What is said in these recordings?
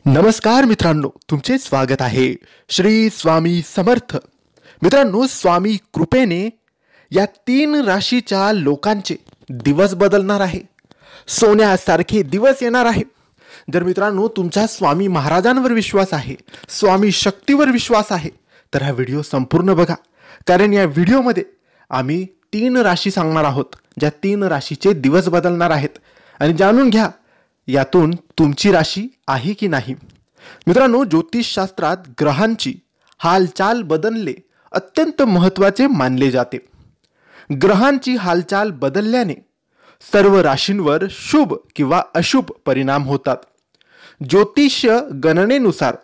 नमस्कार मित्रांनो, तुमचे स्वागत आहे श्री स्वामी समर्थ. मित्रांनो, स्वामी कृपेने या 3 राशीच्या लोकांचे दिवस बदलणार आहे. सोन्यासारखे दिवस येणार आहे. जर मित्रांनो तुमचा स्वामी महाराजांवर विश्वास आहे, स्वामी शक्तीवर विश्वास आहे, तर हा व्हिडिओ संपूर्ण बघा. कारण या व्हिडिओमध्ये आम्ही 3 राशी सांगणार आहोत, ज्या 3 राशीचे दिवस बदलणार आहेत. आणि जाणून घ्या यातून तुमची राशी आहे की नाही. मित्रांनो, ज्योतिषशास्त्रात ग्रहांची हालचाल बदलणे अत्यंत महत्त्वाचे मानले जाते. ग्रहांची हालचाल बदलल्याने सर्व राशींवर शुभ किंवा अशुभ परिणाम होतात. ज्योतिष्य गणनेनुसार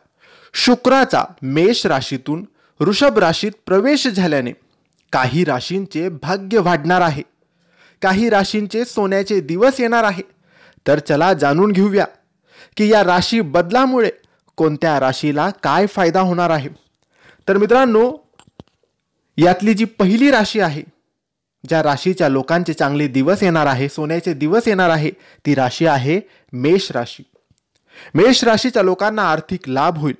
शुक्राचा मेष राशीतून वृषभ राशीत प्रवेश झाल्याने काही राशींचे भाग्य वाढणार आहे, काही राशींचे सोन्याचे दिवस येणार आहे. तर चला जाणून घेऊया की या राशी बदलामुळे कोणत्या राशीला काय फायदा होणार आहे. तर मित्रांनो, यातली जी पहिली राशी आहे, ज्या राशीच्या लोकांचे चांगले दिवस येणार आहे, सोन्याचे दिवस येणार आहे, ती राशी आहे मेष राशी. मेष राशीच्या लोकांना आर्थिक लाभ होईल,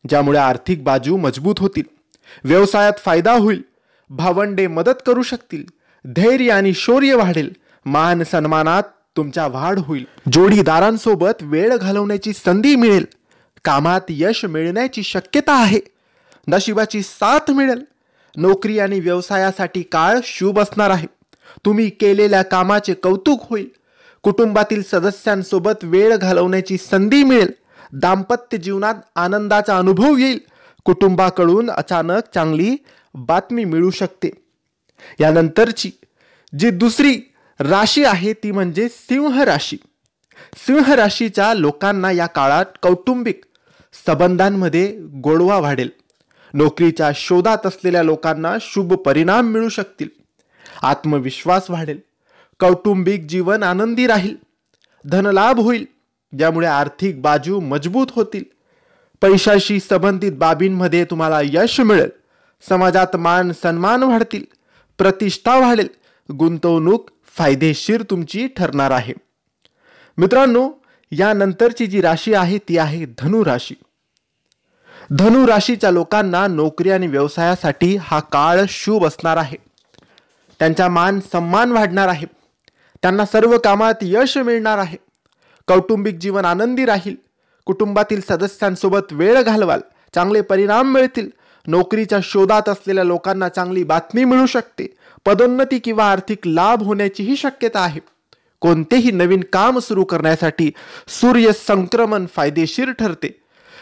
ज्यामुळे आर्थिक बाजू मजबूत होतील. व्यवसायात फायदा होईल, भावंडे मदत करू शकतील, धैर्य आणि शौर्य वाढेल, मान सन्मानात तुमच्या वाढ होईल. जोडीदारांसोबत वेळ घालवण्याची संधी मिळेल, कामात यश मिळण्याची शक्यता आहे, नशिबाची साथ मिळेल. नोकरी आणि व्यवसायासाठी काळ शुभ असणार आहे. तुम्ही केलेल्या कामाचे कौतुक होईल. कुटुंबातील सदस्यांसोबत वेळ घालवण्याची संधी मिळेल. दाम्पत्य जीवनात आनंदाचा अनुभव येईल. कुटुंबाकडून अचानक चांगली बातमी मिळू शकते. यानंतरची जी दुसरी राशी आहे ती म्हणजे सिंह राशी. सिंह राशीच्या लोकांना या काळात कौटुंबिक संबंधांमध्ये गोडवा वाढेल. नोकरीच्या शोधात असलेल्या लोकांना शुभ परिणाम मिळू शकतील. आत्मविश्वास वाढेल. कौटुंबिक जीवन आनंदी राहील. धनलाभ होईल, ज्यामुळे आर्थिक बाजू मजबूत होतील. पैशाशी संबंधित बाबींमध्ये तुम्हाला यश मिळेल. समाजात मान सन्मान वाढतील. प्रतिष्ठा वाढेल. गुंतवणूक फायदेशीर तुमची ठरणार आहे. मित्रांनो, यानंतरची जी राशी आहे ती आहे धनु राशी. धनु राशीच्या लोकांना नोकरी आणि व्यवसायासाठी हा काळ शुभ असणार आहे. त्यांचा मान सन्मान वाढणार आहे. त्यांना सर्व कामात यश मिळणार आहे. कौटुंबिक जीवन आनंदी राहील. कुटुंबातील सदस्यांसोबत वेळ घालवाल, चांगले परिणाम मिळतील. नोकरीच्या शोधात असलेल्या लोकांना चांगली बातमी मिळू शकते. पदोन्नती किंवा आर्थिक लाभ होण्याचीही शक्यता आहे. कोणतेही नवीन काम सुरू करण्यासाठी सूर्य संक्रमण फायदेशीर ठरते.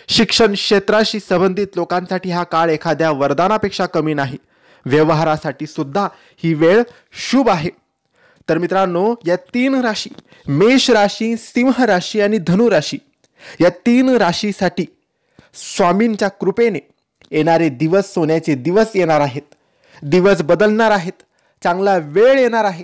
शिक्षण क्षेत्राशी संबंधित लोकांसाठी हा काळ एखाद्या वरदानापेक्षा कमी नाही. व्यवहारासाठी सुद्धा ही वेळ शुभ आहे. तर मित्रांनो, या 3 राशी, मेष राशी, सिंह राशी आणि धनु राशी, या 3 राशीसाठी स्वामींच्या कृपेने येणारे दिवस सोन्याचे दिवस येणार आहेत. दिवस बदलणार आहेत. चांगला वेळ येणार आहे.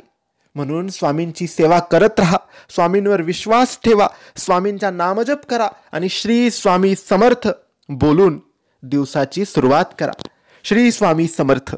म्हणून स्वामींची सेवा करत राहा. स्वामींवर विश्वास ठेवा. स्वामींचा नामजप करा आणि श्री स्वामी समर्थ बोलून दिवसाची सुरुवात करा. श्री स्वामी समर्थ.